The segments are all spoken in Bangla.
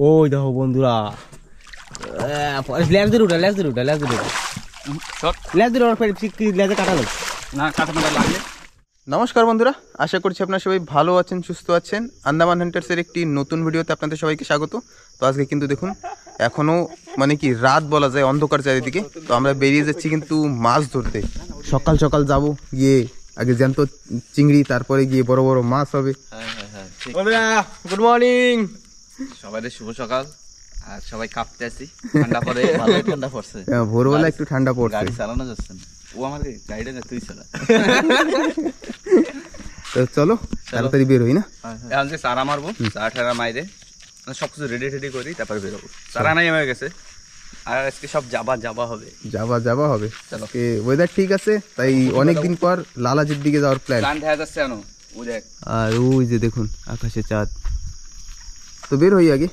ওই দেখো বন্ধুরা, লেজ দিয়ে উঠা, লেজ দিয়ে উঠা, লেজ দিয়ে উঠা, লেজ দিয়ে ওর লেজে কাটালো না, কাটানো লাগলে। নমস্কার বন্ধুরা, আশা করছি আপনারা সবাই ভালো আছেন, সুস্থ আছেন। আন্দামান হান্টার্সের একটি নতুন ভিডিওতে আপনাদের সবাইকে স্বাগত। তো আজকে কিন্তু দেখুন এখনও মানে কি রাত বলা যায়, অন্ধকার চারিদিকে। তো আমরা বেরিয়ে যাচ্ছি কিন্তু মাছ ধরতে। সকাল সকাল যাব, গিয়ে আগে জ্যান্ত চিংড়ি, তারপরে গিয়ে বড় বড় মাছ হবে। বন্ধুরা গুড মর্নিং, সবাই শুভ সকাল। আর সবাই কাঁপতে আছি, ঠান্ডা পড়ে, ভালো ঠান্ডা পড়ছে, ভোরবেলা একটু ঠান্ডা পড়ছে, গাড়ি চালানো যাচ্ছে না। ও আমার গাড়িটা না, তুই চালা। তো চলো তাড়াতাড়ি বের হই না। এখন যে চারা মারবো, চারা ঠারা মাইরে সবকিছু রেডি টেডি করি, তারপরে বেরোবো। চারা নাই হয়ে গেছে, আর আজকে সব যাবা হবে, যাবা হবে। ওয়েদার ঠিক আছে, তাই অনেকদিন পর লালাজির দিকে যাওয়ার প্ল্যান দেখা যাচ্ছে। ও দেখ, আর ওই যে দেখুন আকাশে চাঁদ। তো বের হই আগে।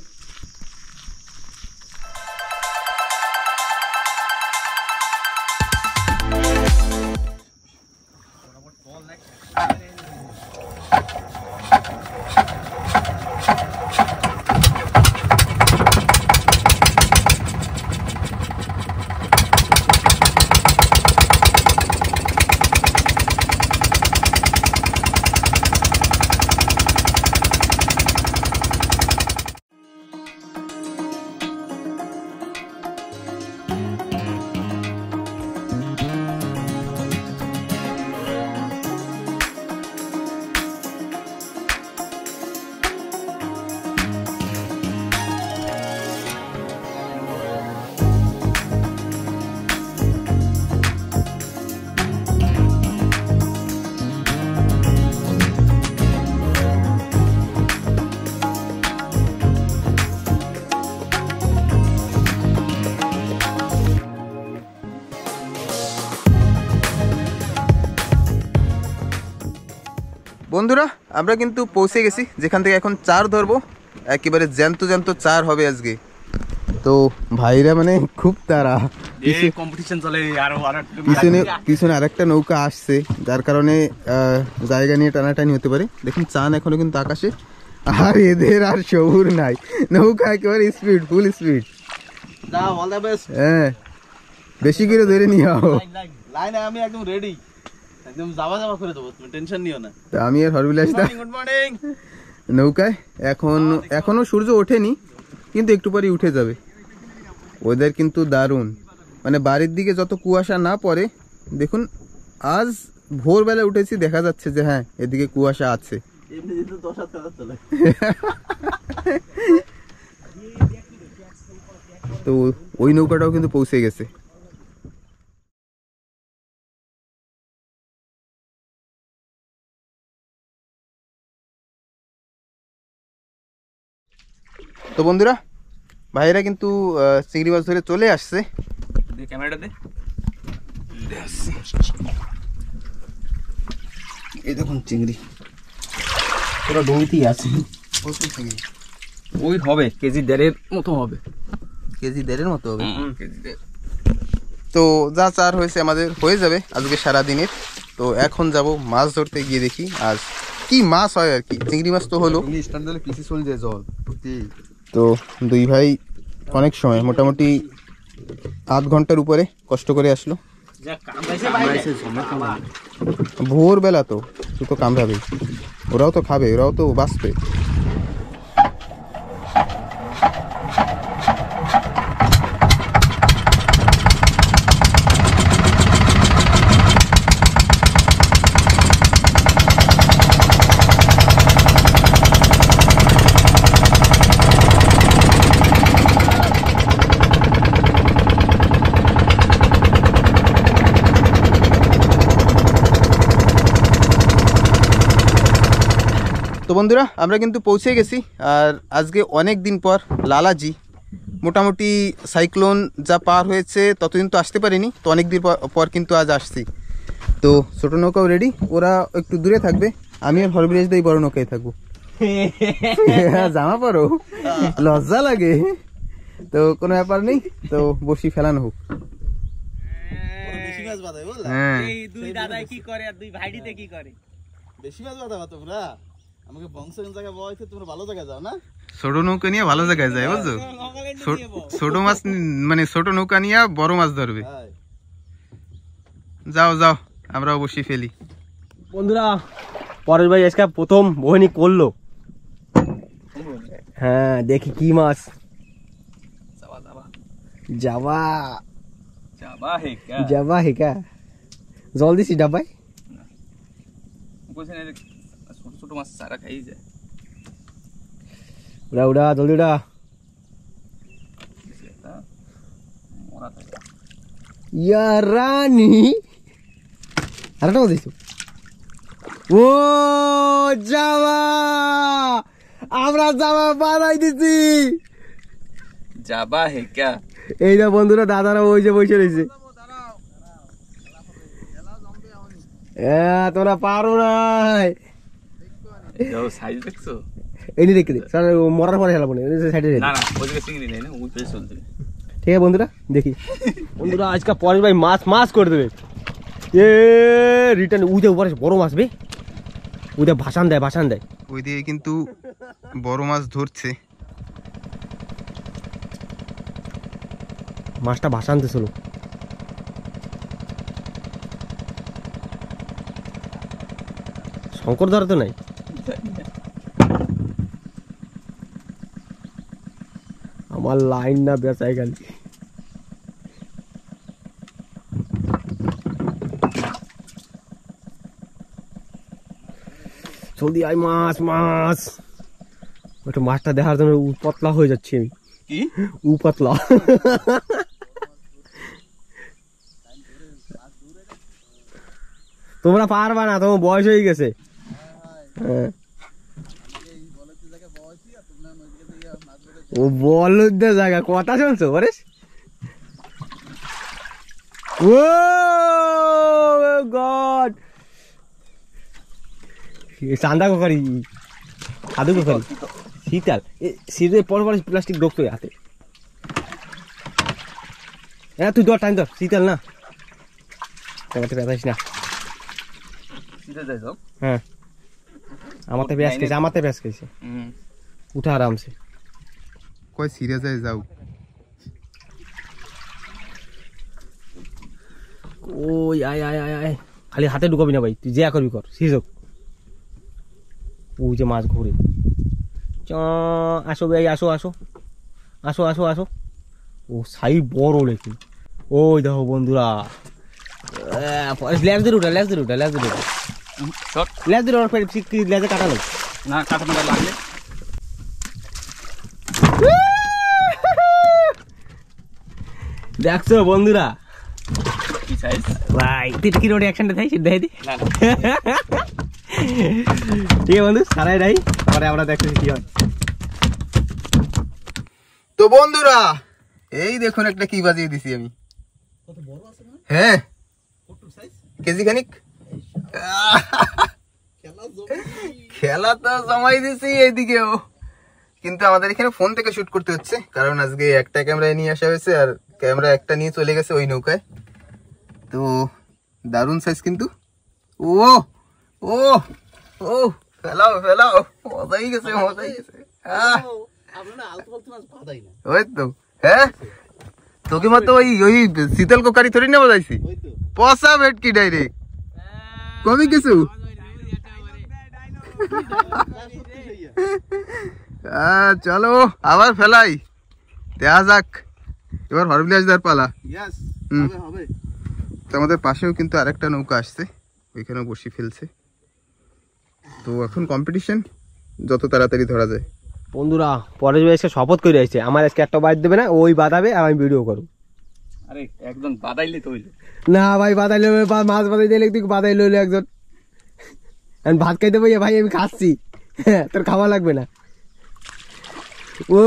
বন্ধুরা আমরা কিন্তু পৌঁছে গেছি, যেখান থেকে এখন চার ধরবো। একেবারে জ্যান্ত জ্যান্ত চার হবে আজকে। তো ভাইরা মানে খুব তারা, কম্পিটিশন চলে। পিছনে আরেকটা নৌকা আসছে, যার কারণে জায়গা নিয়ে টানাটানি হতে পারে। দেখুন চান এখনো কিন্তু আকাশে, আর এদের আর শহুর নাই, নৌকা একেবারে স্পিড, ফুল স্পিড। হ্যাঁ, বেশি করে ধরে নিয়ে আও। আমি একদম রেডি, একদম যাবা করে দেবো, তুমি টেনশন নিও না। আমি আর হরবিলাস দা গুড মর্নিং নৌকায়। এখনো সূর্য ওঠেনি, কিন্তু একটু পরে উঠে যাবে। ওদের কিন্তু দারুণ, মানে বাড়ির দিকে যত কুয়াশা না পড়ে। দেখুন আজ ভোরবেলা উঠেছি, দেখা যাচ্ছে যে হ্যাঁ এদিকে কুয়াশা আছে। তো ওই নৌকাটাও কিন্তু পৌঁছে গেছে। তো বন্ধুরা ভাইরা কিন্তু চিংড়ি মাছ ধরে চলে আসছে। ক্যামেরাটা দে। এই দেখুন চিংড়ি পুরো ডুবিতেই আছে। ওই হবে কেজি 1.5 মতো হবে, কেজি 1.5 মতো হবে। তো যা চার হয়েছে আমাদের হয়ে যাবে আজকে সারাদিনের। তো এখন যাব মাছ ধরতে, গিয়ে দেখি আজ কি মাছ হয় আর কি। চিংড়ি মাছ তো হলো, তো দুই ভাই অনেক সময় মোটামুটি আধ ঘন্টার উপরে কষ্ট করে আসলো। ভোরবেলা তো তো কামড়াবে, ওরাও তো খাবে, ওরাও তো বাঁচবে। তো বন্ধুরা আমরা কিন্তু পৌঁছে গেছি। আর আজকে অনেক দিন পর লালাজি, মোটামুটি সাইক্লোন যা পার হয়েছে ততদিন তো আসতে পারিনি, তো অনেক দিন পর কিন্তু আজ আসছি। তো ছোট নৌকাও রেডি, ওরা একটু দূরে থাকবে, আমি আর হরবিরেশ দাই বড় নৌকায় থাকবো। জামা পরো, লজ্জা লাগে। তো কোনো ব্যাপার নেই, তো বসি ফেলানো হোক। দুই দাদাই কি করে আর দুই ভাইটিতে কি করে? বেশি মাছ বাঁধাবা তোমরা? আমাকে বংশের জায়গায় বয়সে তোমরা ভালো জায়গায় যাও না? ছোট নৌকা নিয়ে ভালো জায়গায় যায় বুঝছো, ছোট মাছ মানে ছোট নৌকা নিয়ে বড় মাছ ধরবে। যাও যাও, আমরা অবশ্যই ফেলি। বন্ধুরা পরেশ ভাই আজকে প্রথম বহিনী করলো। হ্যাঁ দেখি কি মাছ। যাবা যাবা হেকা জল দিছি ডাবাই। ছোট মাছ সারা খাই যায়। উড়া উড়া জলদি উড়া। ইয়া রানী আরেকটা মাছ দিছো। ও যাবা, আমরা যাবা বানাই দিছি। যাবা হেকা এই না বন্ধুরা, দাদারা ওই যে বসে রয়েছে। তোরা পারো নাই। সাইজ দেখছো? এনে রেখে দে, মরার পরে হেলাবো না, সাইডে রেখে। না না ওইদিকে চিংড়ি নেই না, ওই পেছনে চলতে। ঠিক আছে বন্ধুরা, দেখি। বন্ধুরা আজকে পরেশ ভাই মাছ মাছ করে দেবে। এ রিটার্ন উদে উপরে বড় মাছ বে, উদে ভাসান দেয় ভাসান দেয়। ওই দিকে কিন্তু বড় মাছ ধরছে। মাছটা ভাসান দিছিল। শঙ্কর ধরা তো নাই। আমার লাইন না বেচাই গেল। জলদি আয় মাছ মাছ। ওটা মাছটা দেখার জন্য পাতলা হয়ে যাচ্ছি আমি। কি পাতলা? তোমরা পারবা না, তোমার বয়স হয়ে গেছে। ও বলদের জায়গা কথা শুনছো পরেশ? ও গড, চান্দা কোকারি সাধু কোকারি শীতাল শীতের পর পর প্লাস্টিক ঢুকতো হাতে। হ্যাঁ তুই ধর টাইম ধর, শীতাল না পেঁচাইস না। হ্যাঁ আমাতে পেঁয়াজ খেয়েছে, আমাতে পেঁয়াজ খেয়েছে। উঠা আরামসে। কয় সিরিয়াস যায় যাও। ওই আয় আয় আয় আয়, খালি হাতে ঢুকাবি না ভাই, তুই যা করবি কর। শেষ হোক। ওই যে মাছ ঘুরে। আসো ভাই, আসো আসো আসো আসো আসো। ও সাই বড় লেখি। ওই দেখো বন্ধুরা, লেজ ধরে উঠা, লেজ ধরে উঠা, লেজ ধরে উঠা, লেজ ধরে ওর লেজে কাটা লোক না, কাটানো লাগলে। দেখছো বন্ধুরা কি সাইজ ভাই, তুই কি রোড অ্যাকশনটা থাই সেটা দেখাই দি। না ঠিক আছে বন্ধু, সারাই নাই, পরে আমরা দেখতেছি কি হয়। তো বন্ধুরা এই দেখুন একটা কি বাজিয়ে দিছি আমি। হ্যাঁ কেজি খানিক খেলা তো জমাই দিছি এইদিকেও, কিন্তু আমাদের এখানে ফোন থেকে শুট করতে হচ্ছে, কারণ আজকে একটা ক্যামেরায় নিয়ে আসা হয়েছে আর ক্যামেরা একটা নিয়ে চলে গেছে ওই নৌকায়। তো দারুণ সাইজ কিন্তু। ও ও ও ফেলাও ফেলাও, মজাই গেছে মজাই গেছে। ওই তো হ্যাঁ, তোকে মতো ওই ওই শীতল কোকারি থরি না বাজাইছি, পচা ভেটকি ডাইরেক্ট কবি কিছু। চলো আবার ফেলাই, দেখা যাক এবার হরবিলাসদার পালা। তো আমাদের পাশেও কিন্তু আরেকটা নৌকা আসছে, ওইখানেও বসি ফেলছে। তো এখন কম্পিটিশন যত তাড়াতাড়ি ধরা যায়। বন্ধুরা পরেশ ভাই আজকে শপথ করে আসছে, আমার আজকে একটা বাইট দেবে না, ওই বাদাবে আর আমি ভিডিও করব। আরে একদম বাদাইলে তো হইলো না ভাই, বাদাইলে মাছ বাদাই দিলে তুই বাদাই লইলে একজন। আমি ভাত খাইতে পাই ভাই, আমি খাচ্ছি, তোর খাওয়া লাগবে না। ও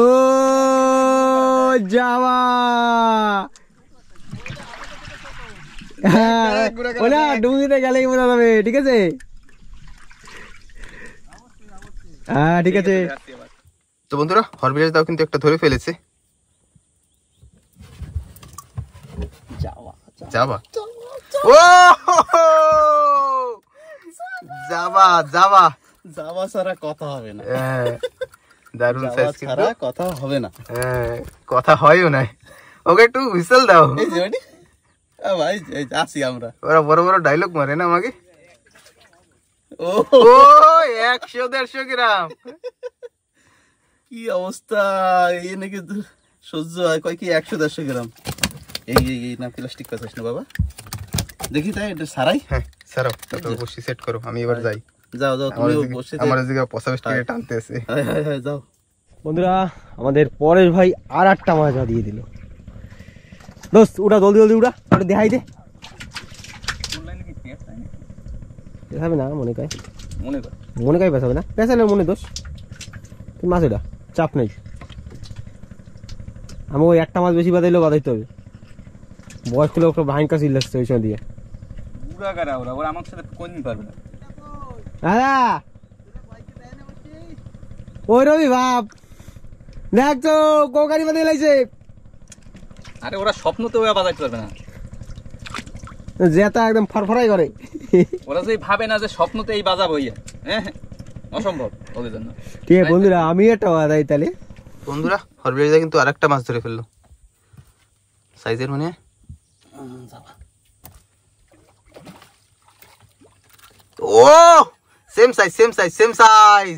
যাওয়া ওনা ডুঙ্গিতে গেলেই বোঝা যাবে। ঠিক আছে হ্যাঁ ঠিক আছে। তো বন্ধুরা হরবিলাস দাও কিন্তু একটা ধরে ফেলেছে। যাবা ও যাবা যাবা যাওয়া ছাড়া কথা হবে না, দারুন যাওয়া সাইজ ছাড়া কথা হবে না। কথা হয়ও না। ওকে একটু হুইসেল দাও। এই যে মানে ভাই এই যে আসি আমরা। ওরা বড় বড় ডায়লগ মারে না আমাকে। ও ও 100-150 গ্রাম। কি অবস্থা, এই নাকি সহ্য হয়, কয় কি 100-150 গ্রাম। এই এই এই না প্লাস্টিক পাচ্ছিস না বাবা, দেখি তাই এটা সারাই। হ্যাঁ সারাও, তারপর বসি সেট করো, আমি এবার যাই। যাও যাও, তুমি বসে আমার এদিকে পচা বেস্টিকে টানতে আছে। হ্যাঁ হ্যাঁ হ্যাঁ যাও। বন্ধুরা আমাদের পরেশ ভাই আর একটা মাছ দিয়ে দিল। দোস্ত উড়া, জলদি জলদি উড়া, ওটা দেখাই দে। পেছাবে না মনে কয়, মনে কয় পেছাবে না, পেছালে মনে দোষ। তুই মাছ এটা চাপ নেই, আমি ওই একটা মাছ বেশি বাদাইলেও বাদাইতে হবে। বয়স্ক লোক ভাইন কাছে লাগছে ওই সময় দিয়ে। ওরা আমার সাথে কোন পারবে না। দাদা ওই রবি বাপ দেখ তো কোকারি বাদে লাইছে। আরে ওরা স্বপ্ন তো ওরা বাজাইতে পারবে না, জেতা একদম ফরফরাই করে। ওরা যে ভাবে না যে স্বপ্নতে এই বাজাবো, হ্যাঁ অসম্ভব ওদের জন্য। ঠিক আছে বন্ধুরা, আমি একটা বাদাই তাহলে। বন্ধুরা হরবিরাজা কিন্তু আরেকটা মাছ ধরে ফেললো, সাইজের মানে ও same size same size same size.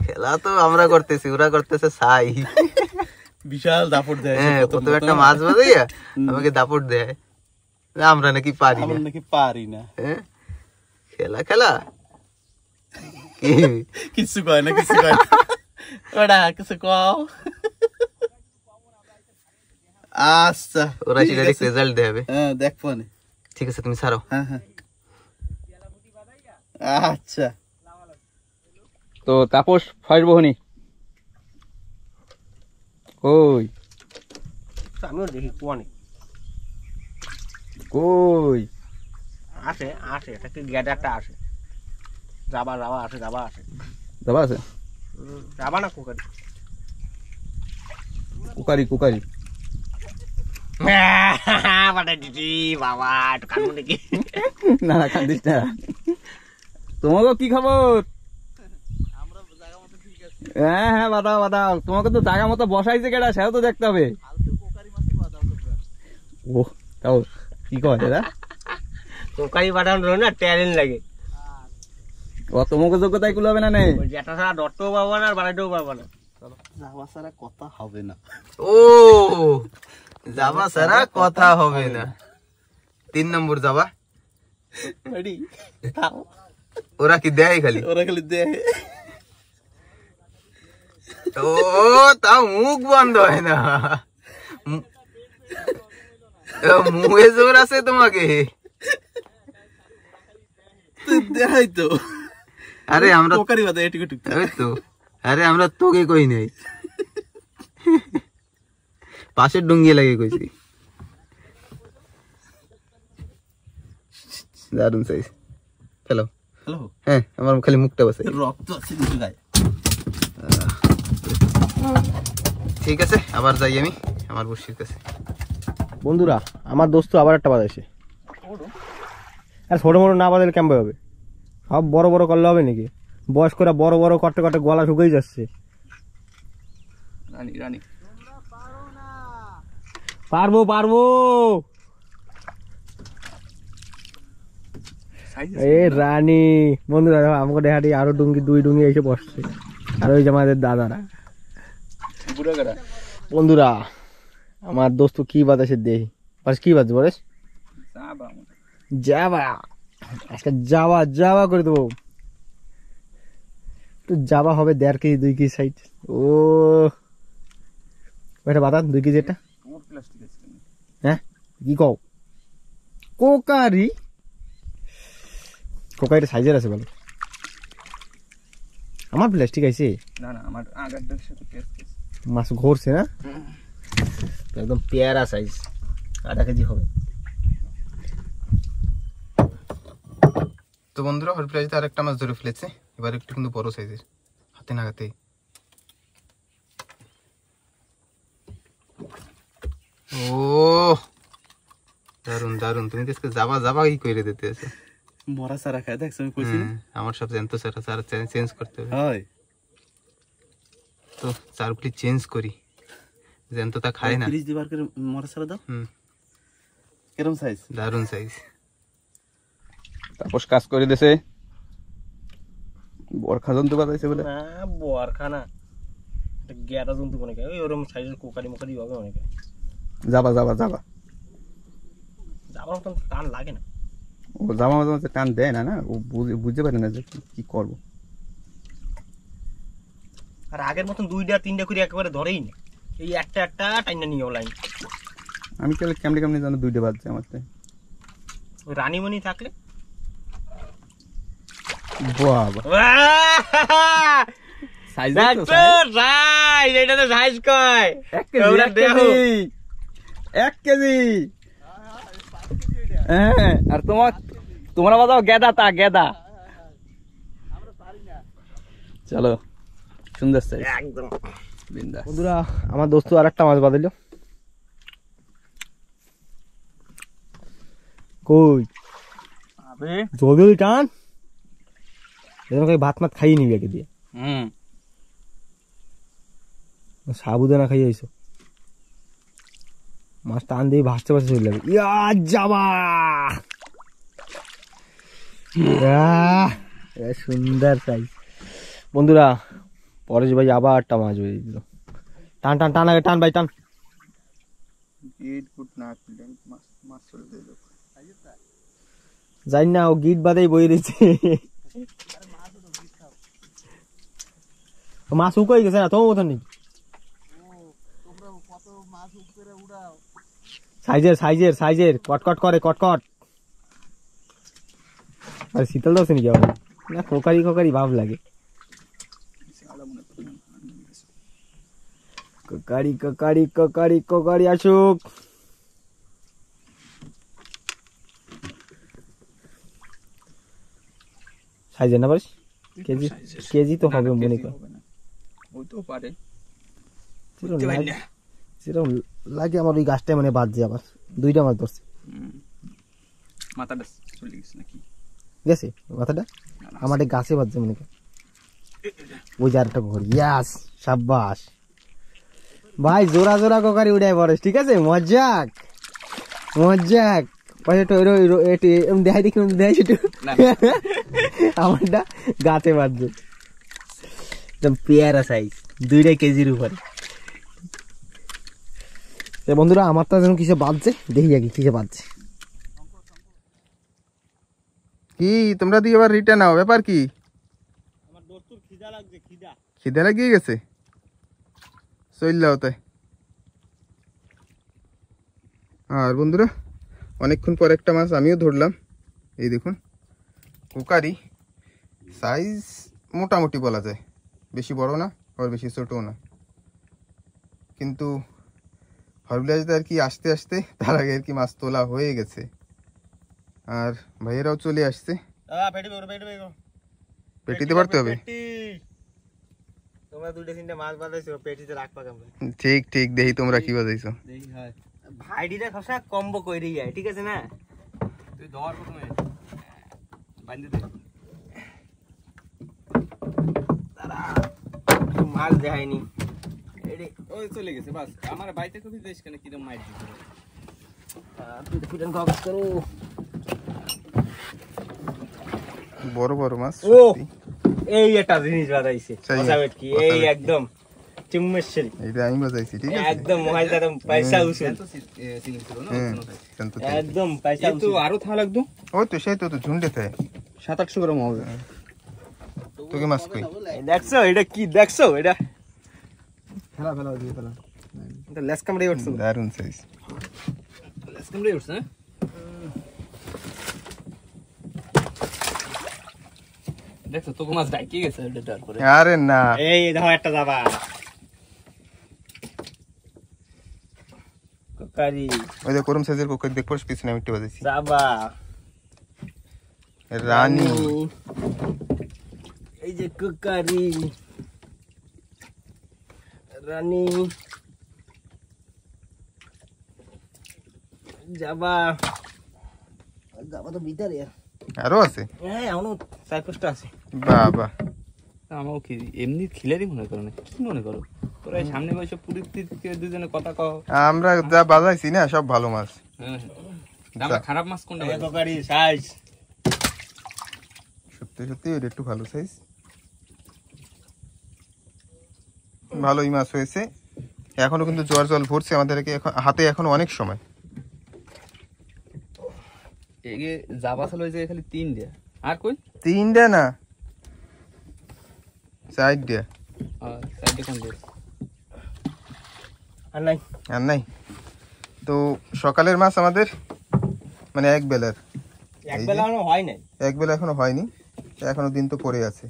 খেলা তো আমরা করতেছি, ওরা করতেছে সাই। বিশাল দাপট দেয়। হ্যাঁ প্রথমে একটা মাছ বাজাইয়া আমাকে দাপট দেয়, আমরা নাকি পারি আমরা না। নাকি পারি না। হ্যাঁ খেলা খেলা কিছু কয় না, কিছু কয় না, ওটা কিছু কও। আচ্ছা ওরা সেটা রেজাল্ট দেবে। হ্যাঁ দেখবো না। ঠিক আছে তুমি ছাড়ো। হ্যাঁ হ্যাঁ আচ্ছা। তো তাপস ফাইট বহনি কই আমিও দেখি কোয়ানে কই আসে আসে, একটা গ্যাডা একটা আসে, যাবা যাবা আসে, যাবা আসে, যাবা আছে যাবা না কোকারি কুকারি কুকারি বাবা একটু কানবো নাকি? না না কান্দিস না। তোমাকে কি খবর? হ্যাঁ হ্যাঁ বাদাও বাদাও, তোমাকে তো জায়গা মতো বসাইছে কেডা সেও তো দেখতে হবে। ও তাও কি কয় এরা, কোকারি বাটানো না ট্যালেন্ট লাগে। ও তোমাকে যোগ্যতায় কুলাবে না নেই। ওই যেটা ছাড়া ডরতেও পারবো না আর বাড়াইতেও পারবো না। যাওয়া ছাড়া কথা হবে না। ও যাবা সারা কথা হবে না। 3 নম্বর যাবা। রেডি খাও। ওরা কি দেয় খালি? ওরা খালি দেয়। ও তাও মুখ বন্ধ হয় না, মুখে জোর আছে তোমাকে। দেখাই তো। আরে আমরা কোকারি বাদে এটুকু টুকু। ওই তো, আরে আমরা তোকে কই নাই, পাশের ডুঙ্গি লাগে কইছি। দারুন সাইজ, হ্যালো হ্যালো, হ্যাঁ আমার খালি মুখটা বসে। রক্ত আছে নিচু গায়ে। ঠিক আছে আবার যাই আমি আমার বসির কাছে। বন্ধুরা আমার দোস্ত আবার একটা বাজাইছে। আর ছোট মোটো না বাজালে কেমন হবে? সব বড় বড় করলে হবে নাকি? বয়স্করা বড় বড় করতে করতে গলা শুকিয়ে যাচ্ছে। রানী রানী পারবো পারবো। এ রানী বন্ধুরা দেখো আমাকে দেখাটি আরো ডুঙ্গি 2 ডুঙ্গি এসে বসছে, আর ওই যে আমাদের দাদারা। বুড়া গাড়া বন্ধুরা আমার দোস্ত কি বাতাসে দেখি, পাশ কি বাজছে বলেস? যাবা আজকে যাওয়া যাওয়া করে দেবো। একটু যাওয়া হবে 1.5 কেজি 2 কেজি সাইড। ও ওইটা বাতান 2 কেজি এটা। হ্যাঁ কি কও? কোকারি কোকারিটা সাইজের আছে বলো? আমার প্লাস্টিক আছে না না আমার আগারটার সাথে কেস মাছ ঘুরছে না, একদম পেয়ারা সাইজ, 1/2 কেজি হবে। তো বন্ধুরা হরপ্রাইজে আরেকটা মাছ ধরে ফেলেছে, এবার একটু কিন্তু বড় সাইজের, হাতে নাগাতে। ও দারুন দারুন, তুমি তো যাবা যাবা কি করে দিতে আছে। মরা সারা খায় দেখছো আমি কইছি না? আমার সব জ্যান্ত সারা সারা চেঞ্জ করতে হবে, হয় তো চারগুলি চেঞ্জ করি, জ্যান্তটা খায় না। 30 দিবার করে মরা সারা দাও। হুম, কিরম সাইজ? দারুণ সাইজ। তাপস কাজ করে দিছে, বরখা জন্তু বাজাইছে বলে। না বরখা না, এটা গ্যারা জন্তু অনেকে ওই ওরকম সাইজের কোকারি মোকারি হবে অনেকে। যাবা যাবা যাবা, যাবার মতন টান লাগে না। ও জামা মাঝে মাঝে টান দেয় না, না ও বুঝতে পারে না যে কি করবো। আর আগের মতন 2টা 3টা করে একেবারে ধরেই না, এই একটা একটা টাইনা নিয়ে লাইন। আমি কেমনি কেমনি জানো 2টা বাজছে আমার তো। ওই রানীমণি থাকলে বাবা সাইজ দেখছো, সাইজ এটা তো সাইজ কয় 1 কেজি। হ্যাঁ, আর তোমরা বাজাও গেদা, তা গেদা। চলো, সুন্দর সাইজ একদম বিন্দাস। বন্ধুরা, আমার দোস্ত আর একটা মাছ বাঁধাইলো। কই যদি টান এরকম ভাত মাত খাইয়ে নিবি একে দিয়ে, সাবুদানা খাইয়ে আইসো। মাছ টান দিয়ে ভাসতে ভাসতে চলে যাবে। ইয়া যাবা সুন্দর সাইজ। বন্ধুরা, পরেশ ভাই আবার একটা মাছ বেরিয়ে দিল। টান টান টান আগে টান ভাই টান। যাই না, ও গিট বাদেই বই দিচ্ছে। মাছ উকাই গেছে না তোমার মতন নেই। সাইজের সাইজের সাইজের কটকট করে কটকট। আর শীতল দোষ নাকি আবার না, কোকারি কোকারি ভাব লাগে। কোকারি কোকারি কোকারি কোকারি আসুক। সাইজের না পারিস, কেজি কেজি তো হবে মনে কর। ওই তো পারে, সেরকম লাগে আমার ওই গাছটায় মানে বাজছে। আবার 2টা মাছ ধরছে, মাথাটা চলে গেছে নাকি? গেছে মাথাটা আমার এই গাছে বাজছে মনে কর। ওই যে আরেকটা ঘর, ইয়াস সাব্বাস ভাই, জোড়া জোড়া কোকারি উড়াই পড়ে। ঠিক আছে, মজাক মজাক। দেখাই দেখি দেখাই সেটু আমারটা গাছে বাজছে, একদম পেয়ারা সাইজ, 2 কেজির উপরে। বন্ধুরা, আমার তো যেন কিসে বাজছে, দেখি আগে কিসে বাজছে। কি তোমরা দিয়ে আবার রিটার্ন নাও, ব্যাপার কি? আমার দোস্তুর খিদা লাগছে, খিদে লাগিয়ে গেছে, চল যাও তাই। আর বন্ধুরা, অনেকক্ষণ পর একটা মাছ আমিও ধরলাম। এই দেখুন, কোকারি সাইজ মোটামুটি বলা যায়, বেশি বড় না আর বেশি ছোটও না, কিন্তু হরবিলাসতে আর কি আসতে আসতে তার আগে আর কি মাছ তোলা হয়ে গেছে। আর ভাইয়েরাও চলে আসছে, পেটিতে পারতে হবে। তোমরা 2-3টা মাছ বাজাইছো, পেটিতে রাখবা কেমন? ঠিক ঠিক, দেখি তোমরা কি বাজাইছো। ভাইডিটা খসা কম্বো কইরে যায়, ঠিক আছে না? তুই ধর প্রথমে, বাঁধতে দে। দাঁড়া, মাছ দেখায়নি। ওই চলে গেছে বাস। আমার বাইতে কবি দেশ কেন কিরম মাইর দিতে পিটন কাজ করো। বড় বড় মাছ ও সত্যি। এই একটা জিনিস বাজাইছে, সেই কথা কি এই একদম চিম্মেশ্বরী, এইটা আমি বাজাইছি, ঠিক আছে একদম মোবাইল দাদা পয়সা উসুল, সিলিং ছিল না? হ্যাঁ, শান্ত থাক। একদম পয়সা এই তো উসুল। আরো থা লাগতো, ওই তো সেই তো ঝুন্ডে থাকে। 700-800 গ্রাম হবে। তোকে মাছ কই? এই দেখছো এটা কি দেখছো? এটা ফেলা ফেলা দিয়ে ফেলা। এটা লেস কামড়ে উঠছে, দারুণ সাইজ। লেস কামড়ে উঠছে না? দেখছো তোকে মাছ ডাইকে গেছে এটা তারপরে। আরে না, এই দেখো একটা যাবা কোকারি ওই যে করম সাইজের কোকারি দেখ পড়ছ, পিছনে আমি একটু বাজাইছি। যাবা রানী, এই যে কোকারি রানী যাবা যাবা তো ভিতরে আরো আছে? হ্যাঁ এখনো 4-5টা আছে। বাবা, আমাও কি এমনি খিলারই মনে করো না, কি মনে করো তোরা এই সামনে বসে পুরীর থেকে দুজনে কথা কও। আমরা যা বাজাইছি না সব ভালো মাছ। হ্যাঁ দাদা খারাপ মাছ কোনটা ভাই? কোকারি সাইজ সত্যি সত্যি এটা একটু ভালো সাইজ, ভালোই মাছ হয়েছে। এখনো কিন্তু জোয়ার জল ভরছে আমাদেরকে, হাতে এখনো অনেক সময়। এগে জাবা ছিল যে খালি 3 দিয়া, আর কই 3টা না 4টা, সাইডে কোন দে আর নাই। আর নাই। তো সকালের মাছ আমাদের মানে এক বেলার, একবেলা এখনো হয় নাই। এক বেলা এখনো হয়নি, এখনো দিন তো পড়ে আছে।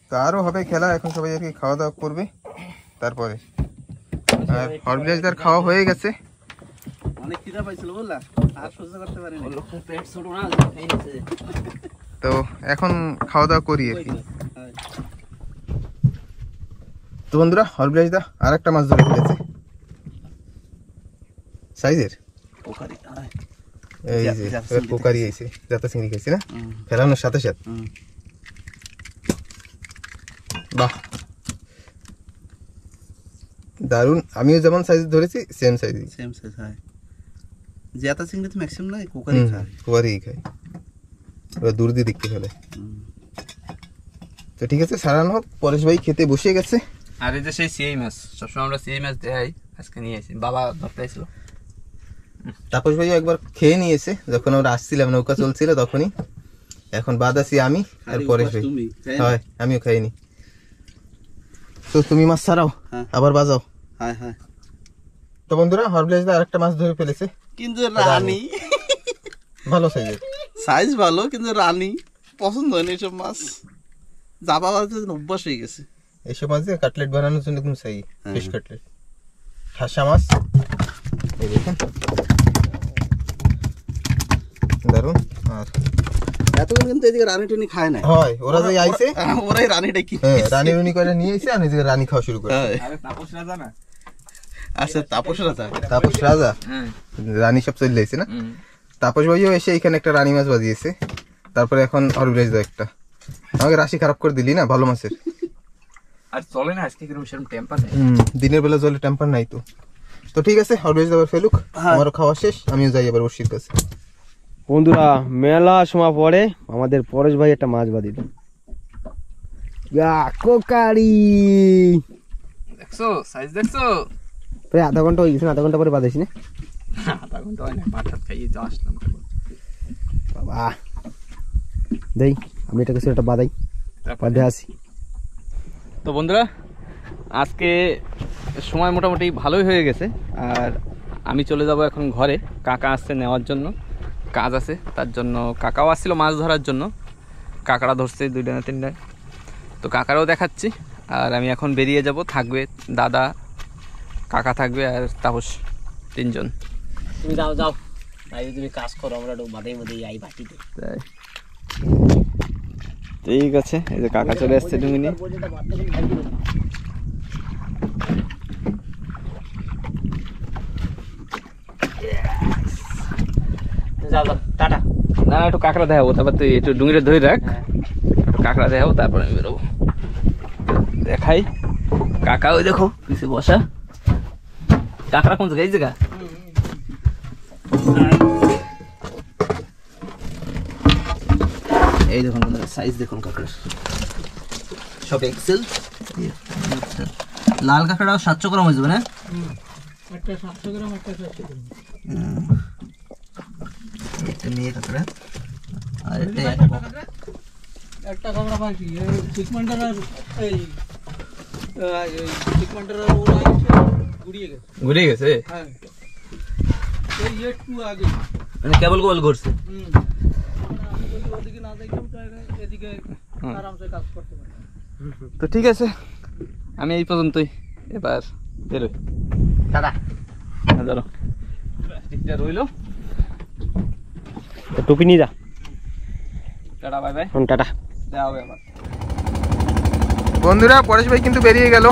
তো আরো হবে খেলা, এখন সবাই আর কি খাওয়া দাওয়া করবে তারপরে। আর হরবিলাসদার খাওয়া হয়ে গেছে। অনেক খিদা পাইছিল বুঝলা, আর সহ্য করতে পারিনি। পেট ছোট না এই হচ্ছে। তো এখন খাওয়া দাওয়া করি আর কি। তো বন্ধুরা হরবিলাসদা আর একটা মাছ ধরে ফেলেছে সাইজের, কোকারি এই যে এবার কোকারি আইছে, জাতা চিংড়ি খাইছে না ফেলানোর সাথে সাথে। বাহ দারুন, আমিও যেমন সাইজ ধরেছি সেম সাইজই। সেম সাইজ হয়। জেতা চিংড়ি তো ম্যাক্সিমাম না কোকারি খায়, কোকারিই খায়, ওরা দূর দিয়ে দেখতে ফেলে। তো ঠিক আছে সারানো হোক, পরেশ ভাই খেতে বসে গেছে। আর এই যে সেই সিআই মাছ, সবসময় আমরা সিআই মাছ দেখাই, আজকে নিয়ে আসি, বাবা ধরতে আইছিল। তাপস ভাইও একবার খেয়ে নিয়েছে যখন আমরা আসছিলাম, নৌকা চলছিল তখনই। এখন বাদ আছি আমি আর পরেশ ভাই। হয় আমিও খাইনি। তো তুমি মাছ ছাড়াও, আবার বাজাও। হ্যাঁ হ্যাঁ। তো বন্ধুরা হরবিলাসদা আরেকটা মাছ ধরে ফেলেছে, কিন্তু রানী ভালো সাইজের। সাইজ ভালো কিন্তু রানী পছন্দ হয়নি এসব মাছ। জাবা বাজতে অভ্যাস হয়ে গেছে। এইসব মাছ দিয়ে কাটলেট বানানোর জন্য একদম সাই, ফিশ কাটলেট। ঠাসা মাছ এই দেখেন, দারুন। আর এতক্ষণ কিন্তু এদিকে রানী টুনি খায় না। হয় ওরা যে আইছে, ওরাই রানীটা কি রানী রুনি করে নিয়ে এসে আর নিজেকে রানী খাওয়া শুরু করে। আরে তাপস রাজা না? আচ্ছা তাপস রাজা, তাপস রাজা হ্যাঁ রানী সব চলে যাইছে না। তাপস ভাইও এসে এখানে একটা রানী মাছ বাজিয়েছে, তারপরে এখন হরবিলাসদা একটা। আমাকে রাশি খারাপ করে দিলি না ভালো মাছের। আর চলে না আজকে কিরকম সেরকম টেম্পার নেই। দিনের বেলা জলে টেম্পার নাই তো। তো ঠিক আছে হরবিলাসদা আবার ফেলুক, আমারও খাওয়া শেষ, আমিও যাই আবার বর্ষির কাছে। বন্ধুরা মেলা সময় পরে আমাদের পরেশ ভাই একটা মাছ বাঁধিল, কোকারি। দেখছো সাইজ দেখছো? প্রায় আধা ঘন্টা হয়ে গেছে, আধা ঘন্টা পরে বাঁধাইছি না? আধা ঘন্টা হয় না, মাথা খাইয়ে তো আসলাম। বাবা দেই আমি এটাকে সেটা বাঁধাই, বাঁধে আসি। তো বন্ধুরা আজকে সময় মোটামুটি ভালোই হয়ে গেছে, আর আমি চলে যাব এখন ঘরে। কাকা আসছে নেওয়ার জন্য, কাজ আছে তার জন্য। কাকাও আসছিল মাছ ধরার জন্য, কাকারা ধরছে 2টা না 3টায়। তো কাকারাও দেখাচ্ছি। আর আমি এখন বেরিয়ে যাব, থাকবে দাদা, কাকা থাকবে আর তাপস, 3 জন। তুমি যাও যাও, তুমি কাজ করো, আমরা একটু বাঁধাই বাঁধাই আই বাটিতে। তাই ঠিক আছে, এই যে কাকা চলে আসছে ডুঙি নিয়ে। যাও যাও টাটা। না একটু কাঁকড়া দেখাবো, তারপর তুই একটু ডুঙিটা ধরে রাখ, একটু কাঁকড়া দেখাবো তারপরে আমি বেরোবো। দেখাই কাকা, ওই দেখো পিছে বসা। কাঁকড়া কোন জায়গায়? এই জায়গা এই দেখুন সাইজ দেখুন কাঁকড়ার, সব এক্সেল। লাল কাঁকড়াও 700 গ্রাম হয়ে যাবে না? একটা 700 গ্রাম, একটা 400 গ্রাম। একটা নিয়ে কাঁকড়া, আর এটা একটা কাঁকড়া পাইছি, সিকমান্ডার আর এই সিকমান্ডার আর ওরা ঘুরিয়ে গেছে। ঘুরে গেছে? হ্যাঁ এই একটু আগে মানে কেবল কেবল ঘুরছে। ওদিকে না দেখলাম, এদিকে আরামসে কাজ করতে পারে। তো ঠিক আছে, আমি এই পর্যন্তই, এবার বেরোই। টাটা। ধরো প্লাস্টিকটা রইলো, টুপি নিয়ে যা। Tata bye bye, tata. দেখা হবে আবার। বন্ধুরা পরেশ ভাই কিন্তু বেরিয়ে গেল।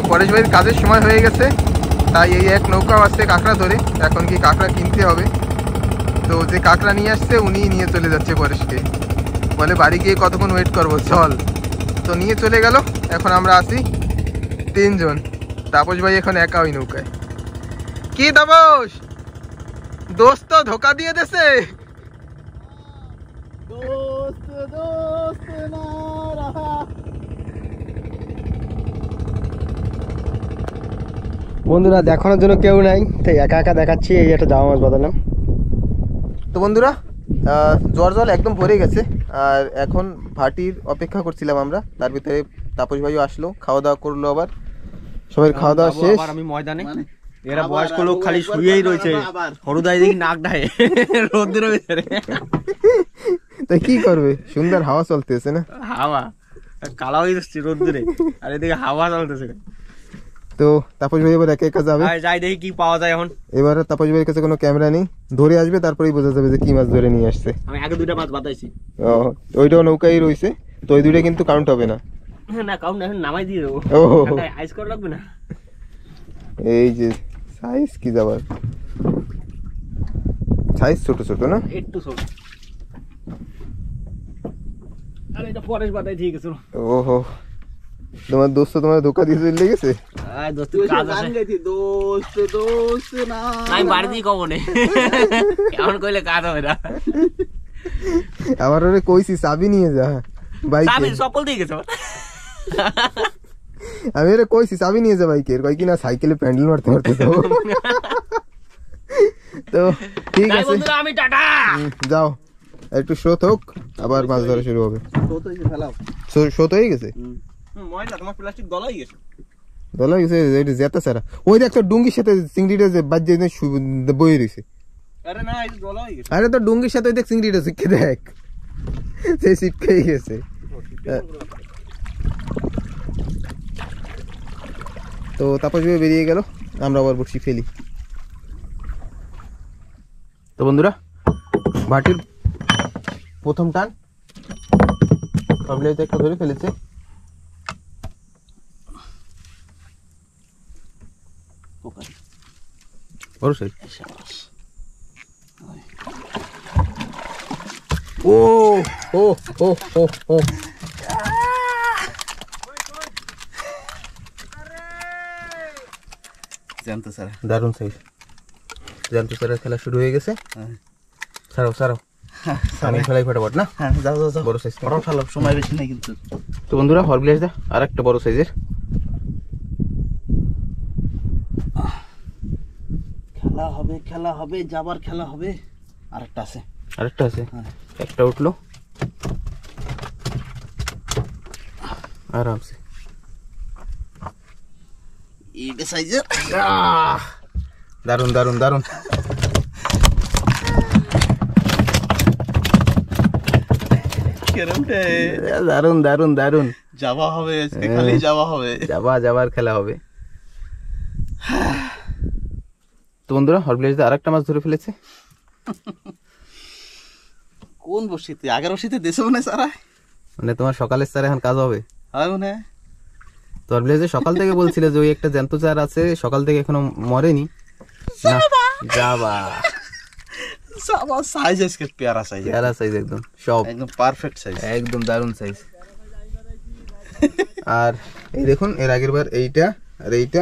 পরেশ ভাইয়ের কাজের সময় হয়ে গেছে। তাই এই এক নৌকা আসছে কাঁকড়া ধরে, এখন কি কাঁকড়া কিনতে হবে। তো যে কাঁকড়া নিয়ে আসছে উনিই নিয়ে চলে যাচ্ছে পরেশকে, বলে বাড়ি গিয়ে কতক্ষণ ওয়েট করবো চল। তো নিয়ে চলে গেল। এখন আমরা আছি 3 জন, তাপস ভাই এখন একা ওই নৌকায়। কি তাপস, দোস্ত তো ধোকা দিয়ে দেছে। বন্ধুরা দেখানোর জন্য কেউ নাই, তাই একা একা দেখাচ্ছি। এই একটা জামা মাছ বাঁধালাম। তো বন্ধুরা জ্বর জল একদম ভরে গেছে, আর এখন ভাটির অপেক্ষা করছিলাম আমরা। তার ভিতরে তাপস ভাইও আসলো, খাওয়া দাওয়া করলো। আবার সবাই খাওয়া দাওয়া শেষ। আমি ময়দানে, এরা বয়স্ক লোক খালি শুয়েই রয়েছে, হরুদাই দেখি নাক ডাহে রোদ্রের ভিতরে। তাই কি করবে, সুন্দর হাওয়া চলতেছে না, হাওয়া কালা হয়ে যাচ্ছে রোদ্রে, আর এদিকে হাওয়া চলতেছে। তো তাপস ভাই এবার একা একা যাবে। যাই দেখি কি পাওয়া যায় এখন। এবার তাপস ভাইয়ের কাছে কোনো ক্যামেরা নেই, ধরে আসবে তারপরেই বোঝা যাবে যে কি মাছ ধরে নিয়ে আসছে। আমি আগে 2টা মাছ বাতাইছি। ওইটাও নৌকায় রয়েছে, তো ওই 2টা কিন্তু কাউন্ট হবে না। না কাউন্ট এখন নামাই দিয়ে দেবো, আইস করা লাগবে না। এই যে সাইজ কি যাবার, সাইজ ছোট ছোট না, একটু ছোট। আরে এটা পরেশ বাতাই ঠিক আছে। ওহো, তোমার দোস্ত তোমার ধোকা দিয়ে চলে গেছে। আয় দোস্ত কাজ আছে। দোস্ত দোস্ত না আমি বাড়ি দিয়ে কব না, এমন কইলে কাজ হবে না। আবার ওরে কইছি চাবি নিয়ে যা বাইকে, চাবি সকল দিয়ে গেছে। আমি ওরে কইছি চাবি নিয়ে যা বাইকের, কই কি না সাইকেলে প্যান্ডেল মারতে মারতে যাবো। তো ঠিক আছে বন্ধুরা, আমি টাটা। যাও, একটু শোত হোক, আবার মাছ ধরা শুরু হবে। শোত হয়ে গেছে, ময়লা তোমার প্লাস্টিক গলাই গেছে। দলা গেছে এটা জেতা সারা। ওই দেখ তো ডুঙ্গির সাথে চিংড়িটা যে বাজে বই রয়েছে। আরে না, এটা গলা হয়ে গেছে। আরে তো ডুঙ্গির সাথে ওই দেখ চিংড়িটা শিখে দেখ, সেই শিখেই গেছে। তো তাপস ভাই বেরিয়ে গেল, আমরা আবার বসি ফেলি। তো বন্ধুরা ভাটির প্রথম টান সবগুলোতে একটা ধরে ফেলেছে। বড় সাইজ। ও ও ও ও ও জানতো স্যার, দারুণ সাইজ। জানতো স্যারের খেলা শুরু হয়ে গেছে। ছাড়াও ছাড়াও, আমি খেলাই ফটাফট না। হ্যাঁ যাও যাও যাও, বড় সাইজ ফেলো, সময় বেশি নেই কিন্তু। তো বন্ধুরা হরবিলাস দা আর একটা বড় সাইজের। খেলা হবে যাবার খেলা হবে। আরেকটা আছে, আরেকটা আছে, একটা উঠলো আরামসে। এইটা সাইজের, দারুন দারুন দারুন। দারুন দারুন দারুন। যাওয়া হবে আজকে, খালি যাওয়া হবে, যাবার খেলা হবে। তো বন্ধুরা হরবিলাস দা আরেকটা মাছ ধরে ফেলেছে। কোন বসিতে? আগের বসিতে দেশে মনে সারা, মানে তোমার সকালের স্যার এখন কাজ হবে। হয় মনে। তো হরবিলাস দা সকাল থেকে বলছিলে যে ওই একটা জ্যান্ত চার আছে, সকাল থেকে এখনো মরেনি। যাবা সাইজ আজকে পেয়ারা সাইজ, পেয়ারা সাইজ একদম, সব একদম পারফেক্ট সাইজ, একদম দারুণ সাইজ। আর এই দেখুন এর আগের বার এইটা আর এইটা,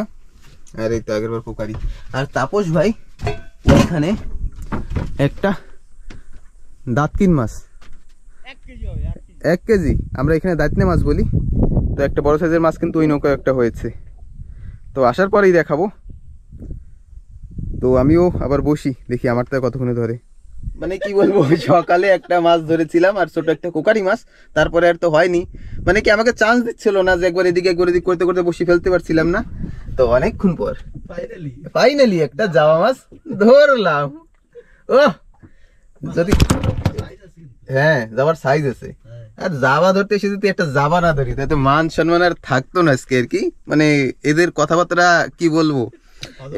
আর এই তো আগের বার পোকারি। আর তাপস ভাই ওইখানে একটা দাঁতকিন মাছ 1 কেজি, আমরা এখানে দাঁতনে মাছ বলি। তো একটা বড় সাইজের মাছ কিন্তু ওই নৌকায় একটা হয়েছে, তো আসার পরেই দেখাবো। তো আমিও আবার বসি, দেখি আমারটা কতক্ষণে ধরে। মানে কি বলবো, সকালে একটা মাছ ধরেছিলাম আর ছোট একটা কোকারি মাছ, তারপরে আর তো হয়নি। মানে কি আমাকে চান্স দিচ্ছিল না যে একবার এদিকে একবার এদিক করতে করতে বসি ফেলতে পারছিলাম না। তো অনেকক্ষণ পর ফাইনালি একটা জাবা মাছ ধরলাম। ও যদি হ্যাঁ জাবার সাইজ আছে, আর জাবা ধরতে এসে যদি একটা জাবা না ধরি তাতে মান সম্মান আর থাকতো না আজকে আর কি। মানে এদের কথাবার্তা কি বলবো,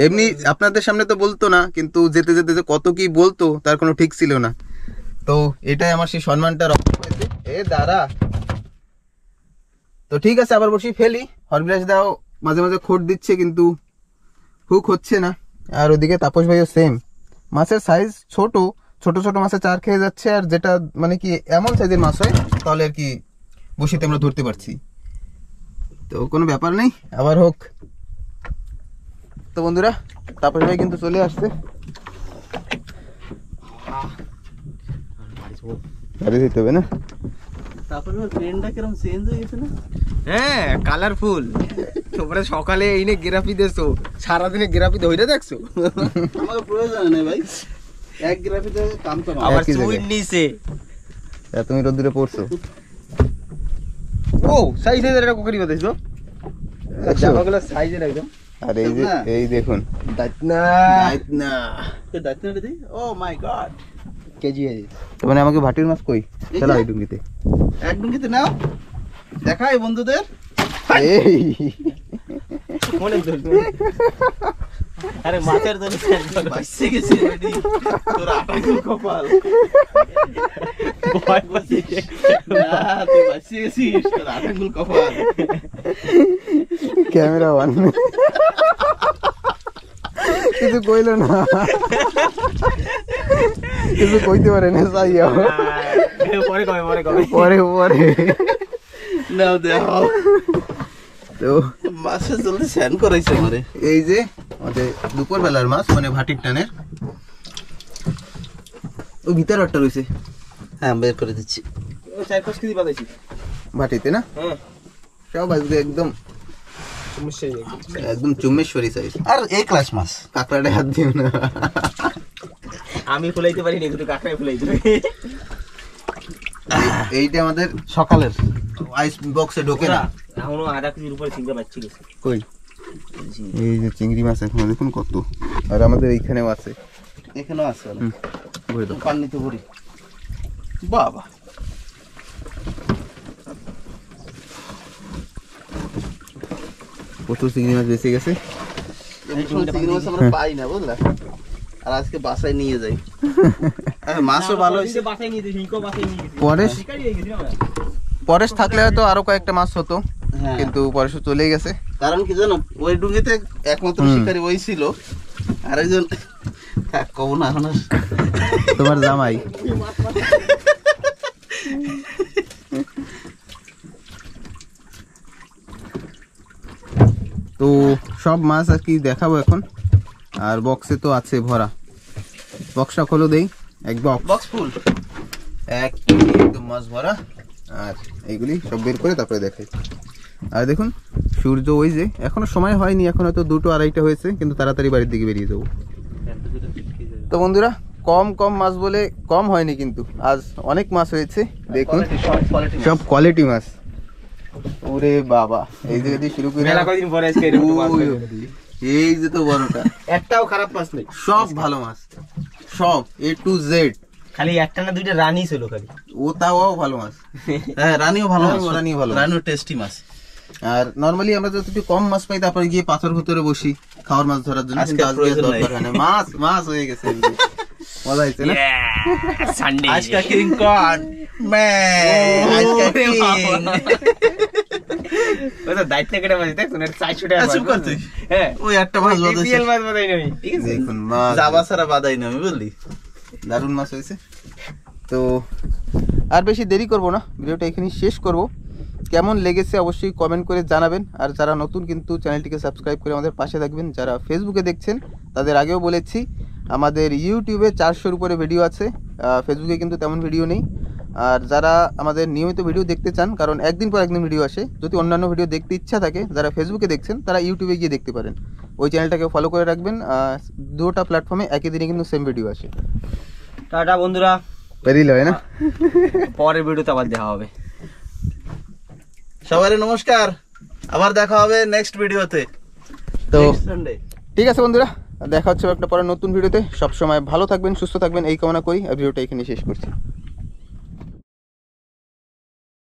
এমনি আপনাদের সামনে তো বলতো না, কিন্তু যেতে যেতে যে কত কি বলতো তার কোনো ঠিক ছিল না। তো এটাই আমার সেই সম্মানটা রক্ষা হয়েছে। এ দাঁড়া, তো ঠিক আছে আবার বসি ফেলি। হরবিলাস দাও মাঝে মাঝে খোট দিচ্ছে, কিন্তু হুক হচ্ছে না। আর ওদিকে তাপস ভাইও সেম, মাছের সাইজ ছোট ছোট ছোট মাছে চার খেয়ে যাচ্ছে। আর যেটা মানে কি এমন সাইজের মাছ হয় তাহলে আর কি বসিতে আমরা ধরতে পারছি, তো কোনো ব্যাপার নেই, আবার হোক। তো বন্ধুরা তাপস ভাই কিন্তু চলে আসছে, বাড়ি দিতে হবে না? তারপরে ট্রেনটা কিরকম চেঞ্জ হয়ে গেছে না? হ্যাঁ কালারফুল। তোমরা সকালে এই নে গ্রাফি দেছো, সারাদিনে গ্রাফি ধরে দেখছো? আমাকে প্রয়োজন নেই ভাই, এক গ্রাফিতে কাম তো না। আবার একই সুইট জায়গায়। নিছে। তুমি রোদ্দুরে পড়ছো। ও সাইজের একটা কোকারি বাতাইছো, জামাগুলো সাইজের একদম। আর এই যে এই দেখুন দাঁতনা না, দাঁতনাটা দিই। ও মাই গড, কেজি আছে। তো মানে আমাকে ভাটির মাছ কই চলো এই ডুঙ্গিতে। এক ডুঙ্গিতে নাও, দেখাই বন্ধুদের। এই মনে ধরবে। আরে মাছের ধরে বাঁচতে গেছি already। তোর আটাকে কপাল। ভয় পাচ্ছি। না, তুই বাঁচতে গেছিস, তোর আটাকুল কপাল। ক্যামেরা অন, কিছু কইলো না, কিছু কইতে পারে না, চাইয়া পরে কবে পরে কবে পরে পরে। নাও দেখাও। তো মাছের জলদি স্যান করাইছে আমারে। এই যে আমাদের দুপুর বেলার মাছ, মানে ভাটির টানের, ও ভিতরে একটা রয়েছে হ্যাঁ বের করে দিচ্ছি। 4-5 কেজি বাতাইছি। ভাটিতে না, হ্যাঁ সব আজকে একদম সমস্যাই নেই। একদম চুম্মেশ্বরী সাইজ। আর এই ক্লাস মাছ। কাঁকড়াটা হাত দিও না। আমি ফুলাইতে পারি না, কিন্তু কাকড়াই ফুলাই দিবে। এইটা আমাদের সকালের আইস বক্সে ঢোকে না। এখনো আধা কেজির উপরে চিংড়া বাচ্চি গেছে। কই এই যে চিংড়ি মাছ এখন দেখুন কত, আর আমাদের এইখানেও আছে। এখানেও আছে অনেক। হুম, ভরে দাও। পানিতে ভরি। বাবা, প্রচুর চিংড়ি মাছ বেঁচে গেছে। এই সময় চিংড়ি মাছ আমরা পাই না বুঝলা, আর আজকে বাসায় নিয়ে যাই। মাছও ভালো হয়েছে। বাসায় নিয়ে দিই, হিংকো বাসায় নিয়ে গেছি। পরেশ শিকারি হয়ে গেছি আমরা। পরেশ থাকলে হয়তো আরো কয়েকটা মাছ হতো, হ্যাঁ। কিন্তু পরেশ চলেই গেছে। কারণ কি জানো, ওই ডুঙ্গিতে একমাত্র শিকারি ওই ছিল, আরেকজন থাক কব না এখন আর। তোমার জামাই। তো সব মাছ আর কি দেখাবো এখন, আর বক্সে তো আছে ভরা। বক্সটা খোলো দেই, এক বক্স বক্স ফুল। একদম মাছ ভরা। আর এইগুলি সব বের করে তারপরে দেখাই। আর দেখুন সূর্য ওই যে, এখনো সময় হয়নি, এখন হয়তো 2-2-2:30 হয়েছে, কিন্তু তাড়াতাড়ি বাড়ির দিকে বেরিয়ে যাবো। তো বন্ধুরা কম কম মাছ বলে কম হয়নি, কিন্তু আজ অনেক মাছ হয়েছে। দেখুন সব কোয়ালিটি মাছ। ওরে বাবা, এই যে যদি শুরু করে মেলা কয়দিন পরে আজকে এরকম মাছ ওই, পেলাম। এই যে তো বড়টা, একটাও খারাপ মাছ নেই, সব ভালো মাছ, সব A to Z। খালি একটা না দুইটা রানী ছিল খালি। ও তাও ভালো মাছ। হ্যাঁ রানিও ভালো মাছ, রানিও ভালো। রানিও টেস্টি মাছ। আর নরমালি আমরা যত একটু কম মাছ পাই তারপরে গিয়ে পাথর ভিতরে বসি খাওয়ার মাছ ধরার জন্য, আজকে কিন্তু আজকে প্রয়োজন দরকার নাই। হয় না। মাছ মাছ হয়ে গেছে এমনি। মজা হয়েছে না? সানডে আজকে কিং কন ম্যান, আজকে কিং। ওই তো দায়িত্ব কেটে মাছ দেখছো না, 400 টাকা চুপ কর তুই। হ্যাঁ ওই একটা মাছ বাদাইছে, বিপিএল মাছ বাদাই নই, ঠিক আছে। দেখুন মাছ জাবা ছাড়া বাদাই না আমি বললি। দারুণ মাছ হয়েছে। তো আর বেশি দেরি করব না, ভিডিওটা এখানেই শেষ করব। কেমন লেগেছে অবশ্যই কমেন্ট করে জানাবেন। আর যারা নতুন কিন্তু চ্যানেলটিকে সাবস্ক্রাইব করে আমাদের পাশে থাকবেন। যারা ফেসবুকে দেখছেন তাদের আগেও বলেছি, আমাদের ইউটিউবে 400-র উপরে ভিডিও আছে, ফেসবুকে কিন্তু তেমন ভিডিও নেই। আর যারা আমাদের নিয়মিত ভিডিও দেখতে চান, কারণ একদিন পর একদিন ভিডিও আসে, যদি অন্যান্য ভিডিও দেখতে ইচ্ছা থাকে, যারা ফেসবুকে দেখছেন তারা ইউটিউবে গিয়ে দেখতে পারেন। ওই চ্যানেলটাকে ফলো করে রাখবেন, দুটো প্ল্যাটফর্মে একই দিনে কিন্তু সেম ভিডিও আসে। টাটা বন্ধুরা, বেরিয়ে হয় না? পরের ভিডিওতে আবার দেখা হবে। সবাই নমস্কার, আবার দেখা হবে নেক্সট ভিডিওতে। তো সানডে। ঠিক আছে বন্ধুরা, দেখা হচ্ছে একটা পরে নতুন ভিডিওতে। সবসময় ভালো থাকবেন, সুস্থ থাকবেন এই কামনা করি, আর ভিডিওটা এখানে শেষ করছি।